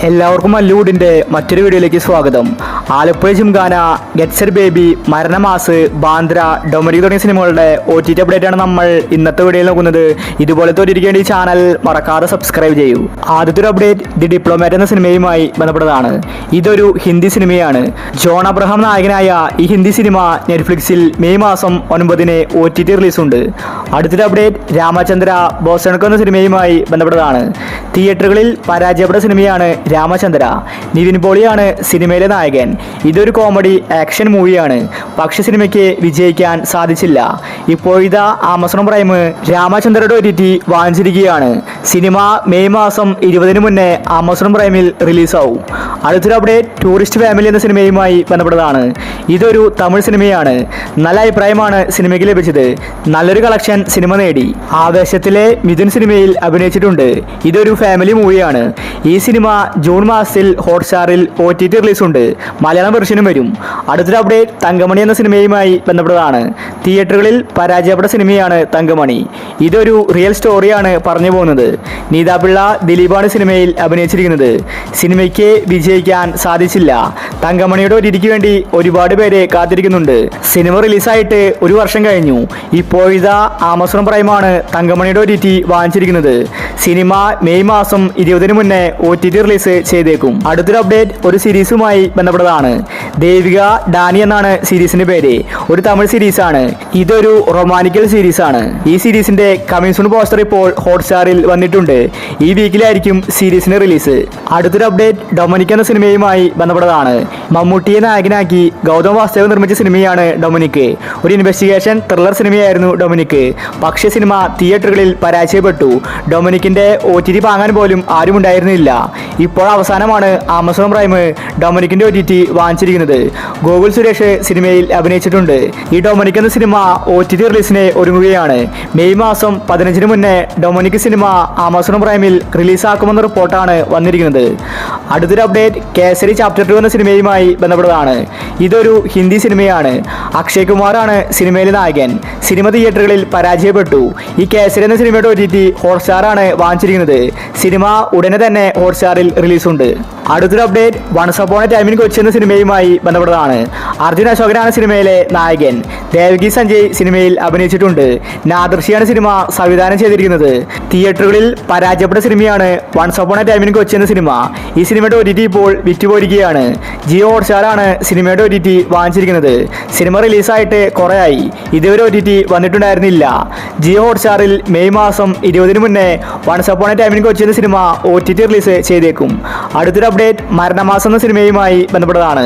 എല്ലാവർക്കും മല്ലൂഡിൻ്റെ മറ്റൊരു വീഡിയോയിലേക്ക് സ്വാഗതം. Alappuzha gymkhana, get set baby, Maranamass, Bandra, Dominic തുടങ്ങിയ സിനിമകളുടെ OTT അപ്ഡേറ്റ് ആണ് നമ്മൾ ഇന്നത്തെ വീഡിയോയിൽ നോക്കുന്നത്. ഇതുപോലത്തെ ഒരു ഈ ചാനൽ മറക്കാതെ സബ്സ്ക്രൈബ് ചെയ്യൂ. ആദ്യത്തെ ഒരു അപ്ഡേറ്റ് ദി ഡിപ്ലോമാറ്റ് എന്ന സിനിമയുമായി ബന്ധപ്പെട്ടതാണ്. ഇതൊരു ഹിന്ദി സിനിമയാണ്. ജോൺ അബ്രഹാം നായകനായ ഈ ഹിന്ദി സിനിമ നെറ്റ്ഫ്ലിക്സിൽ മെയ് മാസം 9 OTT റിലീസുണ്ട്. അടുത്തൊരു അപ്ഡേറ്റ് രാമചന്ദ്ര ബോസണക്ക് എന്ന സിനിമയുമായി ബന്ധപ്പെട്ടതാണ്. തിയേറ്ററുകളിൽ പരാജയപ്പെട്ട സിനിമയാണ് രാമചന്ദ്ര. നിവിൻ പോളിയാണ് സിനിമയിലെ നായകൻ. ഇതൊരു കോമഡി ആക്ഷൻ മൂവിയാണ്. പക്ഷേ സിനിമയ്ക്ക് വിജയിക്കാൻ സാധിച്ചില്ല. ഇപ്പോഴിതാ ആമസോൺ പ്രൈം രാമചന്ദ്രയുടെ OTT വാങ്ങിച്ചിരിക്കുകയാണ്. സിനിമ മെയ് മാസം 20 മുന്നേ ആമസോൺ പ്രൈമിൽ റിലീസാവും. അടുത്തൊരു അപ്ഡേറ്റ് ടൂറിസ്റ്റ് ഫാമിലി എന്ന സിനിമയുമായി ബന്ധപ്പെട്ടതാണ്. ഇതൊരു തമിഴ് സിനിമയാണ്. നല്ല അഭിപ്രായമാണ് സിനിമയ്ക്ക് ലഭിച്ചത്. നല്ലൊരു കളക്ഷൻ സിനിമ നേടി. ആവേശത്തിലെ മിഥുൻ സിനിമയിൽ അഭിനയിച്ചിട്ടുണ്ട്. ഇതൊരു ഫാമിലി മൂവിയാണ്. ഈ സിനിമ ജൂൺ മാസത്തിൽ ഹോട്ട്സ്റ്റാറിൽ OTT റിലീസുണ്ട്. മലയാളം വെർഷനും വരും. അടുത്തൊരു അപ്ഡേറ്റ് തങ്കമണി എന്ന സിനിമയുമായി ബന്ധപ്പെട്ടതാണ്. തിയേറ്ററുകളിൽ പരാജയപ്പെട്ട സിനിമയാണ് തങ്കമണി. ഇതൊരു റിയൽ സ്റ്റോറിയാണ് പറഞ്ഞു പോകുന്നത്. നീതാപിള്ള ദിലീപാണ് സിനിമയിൽ അഭിനയിച്ചിരിക്കുന്നത്. സിനിമയ്ക്ക് വിജയിക്കാൻ സാധിച്ചില്ല. തങ്കമണിയുടെ OTTക്ക് വേണ്ടി ഒരുപാട് പേരെ കാത്തിരിക്കുന്നുണ്ട്. സിനിമ റിലീസായിട്ട് ഒരു വർഷം കഴിഞ്ഞു. ഇപ്പോഴിതാ ആമസോൺ പ്രൈമാണ് തങ്കമണിയുടെ OTT വാങ്ങിച്ചിരിക്കുന്നത്. സിനിമ മെയ് മാസം 20 മുന്നേ OTT റിലീസ് ചെയ്തേക്കും. അടുത്തൊരു അപ്ഡേറ്റ് ഒരു സീരീസുമായി ബന്ധപ്പെട്ടതാണ്. ദേവിക ഡാനി എന്നാണ് സീരീസിന്റെ പേര്. ഒരു തമിഴ് സീരീസാണ്. ഇതൊരു റൊമാൻറ്റിക്കൽ സീരീസാണ്. ഈ സീരീസിന്റെ കമ്മിങ് സൂൺ പോസ്റ്റർ ഇപ്പോൾ ഹോട്ട്സ്റ്റാറിൽ വന്നിട്ടുണ്ട്. ഈ വീക്കിലായിരിക്കും സീരീസിന്റെ റിലീസ്. അടുത്തൊരു അപ്ഡേറ്റ് ഡൊമിനിക് എന്ന സിനിമയുമായി ബന്ധപ്പെട്ടതാണ്. മമ്മൂട്ടിയെ നായകനാക്കി ഗൗതം വാസുദേവ് നിർമ്മിച്ച സിനിമയാണ് ഡൊമിനിക്. ഒരു ഇൻവെസ്റ്റിഗേഷൻ ത്രില്ലർ സിനിമയായിരുന്നു ഡൊമിനിക്. പക്ഷേ സിനിമ തിയേറ്ററുകളിൽ പരാജയപ്പെട്ടു. ഡൊമിനിക്കിന്റെ OTT വാങ്ങാൻ പോലും ആരും ഉണ്ടായിരുന്നില്ല. ഇപ്പോൾ അവസാനമാണ് ആമസോൺ പ്രൈം ഡൊമിനിക്കിന്റെ OTT വാങ്ങിച്ചിരിക്കുന്നത്. ഗോകുൽ സുരേഷ് സിനിമയിൽ അഭിനയിച്ചിട്ടുണ്ട്. ഈ ഡൊമിനിക് എന്ന സിനിമ OTT റിലീസിന് ഒരുങ്ങുകയാണ്. മെയ് മാസം 15 മുന്നേ ഡൊമിനിക് സിനിമ ആമസോൺ പ്രൈമിൽ റിലീസാക്കുമെന്ന റിപ്പോർട്ടാണ് വന്നിരിക്കുന്നത്. അടുത്തൊരു അപ്ഡേറ്റ് കേസരി ചാപ്റ്റർ 2 എന്ന സിനിമയുമായി ബന്ധപ്പെട്ടതാണ്. ഇതൊരു ഹിന്ദി സിനിമയാണ്. അക്ഷയ് കുമാറാണ് സിനിമയിലെ നായകൻ. സിനിമ തിയേറ്ററുകളിൽ പരാജയപ്പെട്ടു. ഈ കേസരി എന്ന സിനിമയുടെ OTT ഹോട്ട്സ്റ്റാറാണ് വാങ്ങിച്ചിരിക്കുന്നത്. സിനിമ ഉടനെ തന്നെ ഹോട്ട്സ്റ്റാറിൽ റിലീസുണ്ട്. അടുത്തൊരു update once upon a time in Kochi എന്ന സിനിമയുമായി ബന്ധപ്പെട്ടതാണ്. അർജുൻ അശോകനാണ് സിനിമയിലെ നായകൻ. ദേവകി സഞ്ജയ് സിനിമയിൽ അഭിനയിച്ചിട്ടുണ്ട്. നാദർഷിയാണ് സിനിമ സംവിധാനം ചെയ്തിരിക്കുന്നത്. തിയേറ്ററുകളിൽ പരാജയപ്പെട്ട സിനിമയാണ് once upon a time in Kochi എന്ന സിനിമ. ഈ സിനിമയുടെ OTT ഇപ്പോൾ വിറ്റുപോയിരിക്കുകയാണ്. ജിയോ ഹോട്ട്സ്റ്റാറാണ് സിനിമയുടെ OTT വാങ്ങിച്ചിരിക്കുന്നത്. സിനിമ റിലീസായിട്ട് കുറേയായി. ഇതുവരെ OTT വന്നിട്ടുണ്ടായിരുന്നില്ല. ജിയോ ഹോട്ട്സ്റ്റാറിൽ മെയ് മാസം 20 മുന്നേ once upon a time in Kochi എന്ന സിനിമ OTT റിലീസ് ചെയ്തേക്കും. അടുത്തൊരു അപ്ഡേറ്റ് മരണമാസം എന്ന സിനിമയുമായി ബന്ധപ്പെട്ടതാണ്.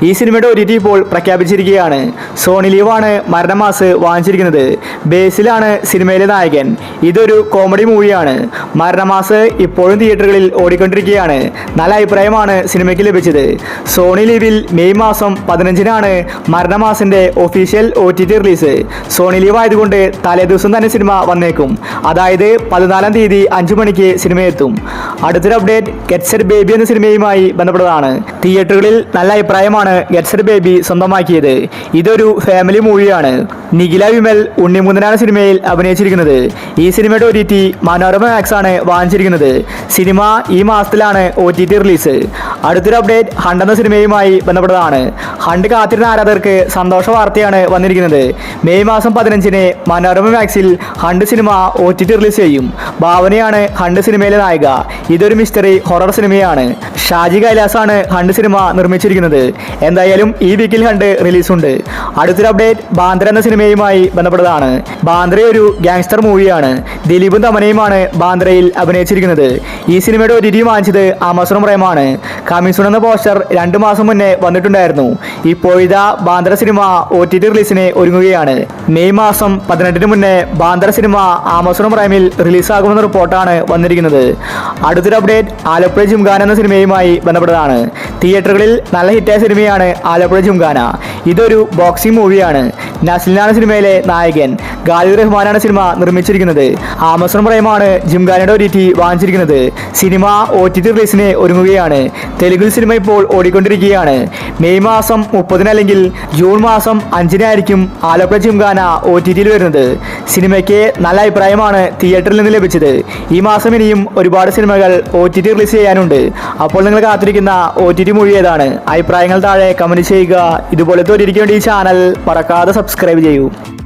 ഈ സിനിമയുടെ OTT ഇപ്പോൾ പ്രഖ്യാപിച്ചിരിക്കുകയാണ്. സോണി ലീവാണ് മരണമാസ് വാങ്ങിച്ചിരിക്കുന്നത്. ബേസിലാണ് സിനിമയിലെ നായകൻ. ഇതൊരു കോമഡി മൂവിയാണ്. മരണമാസ് ഇപ്പോഴും തിയേറ്ററുകളിൽ ഓടിക്കൊണ്ടിരിക്കുകയാണ്. നല്ല അഭിപ്രായമാണ് സിനിമയ്ക്ക് ലഭിച്ചത്. സോണി ലീവിൽ മെയ് മാസം 15 മരണമാസിന്റെ official OTT release. Sony LIV ആയതുകൊണ്ട് തലേദിവസം തന്നെ സിനിമ വന്നേക്കും. അതായത് 14 തീയതി 5 മണിക്ക് സിനിമ എത്തും. അടുത്തൊരു അപ്ഡേറ്റ് ഗെറ്റ് സെറ്റ് ബേബി എന്ന സിനിമയുമായി ബന്ധപ്പെട്ടതാണ്. തിയേറ്ററുകളിൽ നല്ല അഭിപ്രായമാണ് ഗെറ്റ് സെറ്റ് ബേബി സ്വന്തമാക്കിയത്. ഇതൊരു ഫാമിലി മൂവിയാണ്. നിഖില വിമൽ ഉണ്ണിമുന്തനാണ് സിനിമയിൽ അഭിനയിച്ചിരിക്കുന്നത്. ഈ സിനിമയുടെ OTT മനോരമ മാക്സ് ആണ് വാങ്ങിച്ചിരിക്കുന്നത്. സിനിമ ഈ മാസത്തിലാണ് OTT റിലീസ്. അടുത്തൊരു അപ്ഡേറ്റ് ഹണ്ട് എന്ന സിനിമയുമായി ബന്ധപ്പെട്ടതാണ്. ഹണ്ട് കാത്തിരുന്ന ആരാധകർക്ക് സന്തോഷ വാർത്തയാണ് വന്നിരിക്കുന്നത്. മെയ് മാസം 15 മനോരമ മാക്സിൽ ഹണ്ട് സിനിമ OTT റിലീസ് ചെയ്യും. ഭാവനയാണ് ഹണ്ട് സിനിമയിലെ നായിക. ഇതൊരു മിസ്റ്ററി ഹൊറർ സിനിമയാണ്. ഷാജി കൈലാസാണ് ഹണ്ട് സിനിമ നിർമ്മിച്ചിരിക്കുന്നത്. എന്തായാലും ഈ വീക്കിൽ ഹണ്ട് റിലീസുണ്ട്. അടുത്തൊരു അപ്ഡേറ്റ് ബാന്ദ്ര എന്ന സിനിമയുമായി ബന്ധപ്പെട്ടതാണ്. ബാന്ദ്ര ഒരു ഗാങ്സ്റ്റർ മൂവിയാണ്. ദിലീപും തമനയുമാണ് ബാന്ദ്രയിൽ അഭിനയിച്ചിരിക്കുന്നത്. ഈ സിനിമയുടെ OTT വാങ്ങിച്ചത് ആമസോൺ പ്രൈമാണ്. കമ്മിങ് സൂൺ എന്ന പോസ്റ്റർ 2 മാസം മുന്നേ വന്നിട്ടുണ്ടായിരുന്നു. ഇപ്പോഴിതാ ബാന്ദ്ര സിനിമ OTT റിലീസിന് ഒരുങ്ങുകയാണ്. മെയ് മാസം 18 മുന്നേ ബാന്ദ്ര സിനിമ ആമസോൺ പ്രൈമിൽ റിലീസാകുമെന്ന റിപ്പോർട്ടാണ് വന്നിരിക്കുന്നത്. അടുത്തൊരു അപ്ഡേറ്റ് ആലപ്പുഴ ജിംഖാന എന്ന സിനിമയുമായി ബന്ധപ്പെട്ടതാണ്. തിയേറ്ററുകളിൽ നല്ല ഹിറ്റായ സിനിമയാണ് ആലപ്പുഴ ജിംഖാന. ഇതൊരു ബോക്സിംഗ് മൂവിയാണ്. നസ്ലിനാണ് സിനിമയിലെ നായകൻ. ഖാലിദ് റഹ്മാനാണ് സിനിമ നിർമ്മിച്ചിരിക്കുന്നത്. ആമസോൺ പ്രൈമാണ് ജിംഖാനയുടെ OTT വാങ്ങിച്ചിരിക്കുന്നത്. സിനിമ OTT റിലീസിന് ഒരുങ്ങുകയാണ്. തെലുഗിൽ സിനിമ ഇപ്പോൾ ഓടിക്കൊണ്ടിരിക്കുകയാണ്. മെയ് മാസം 30 അല്ലെങ്കിൽ ജൂൺ മാസം 5 ആയിരിക്കും ആലപ്പുഴ ജിംഖാന OTTയിൽ വരുന്നത്. സിനിമയ്ക്ക് നല്ല അഭിപ്രായമാണ് തിയേറ്ററിൽ നിന്ന് ലഭിച്ചത്. ഈ മാസം ഇനിയും ഒരുപാട് സിനിമകൾ OTT റിലീസ് ചെയ്യാനുണ്ട്. അപ്പോൾ നിങ്ങൾ കാത്തിരിക്കുന്ന OTT മൂവി ഏതാണ്? അഭിപ്രായങ്ങൾ താഴെ കമന്റ് ചെയ്യുക. ഇതുപോലത്തെ ഒരിക്കലും ഈ ചാനൽ മറക്കാതെ സബ്സ്ക്രൈബ് ചെയ്യൂ.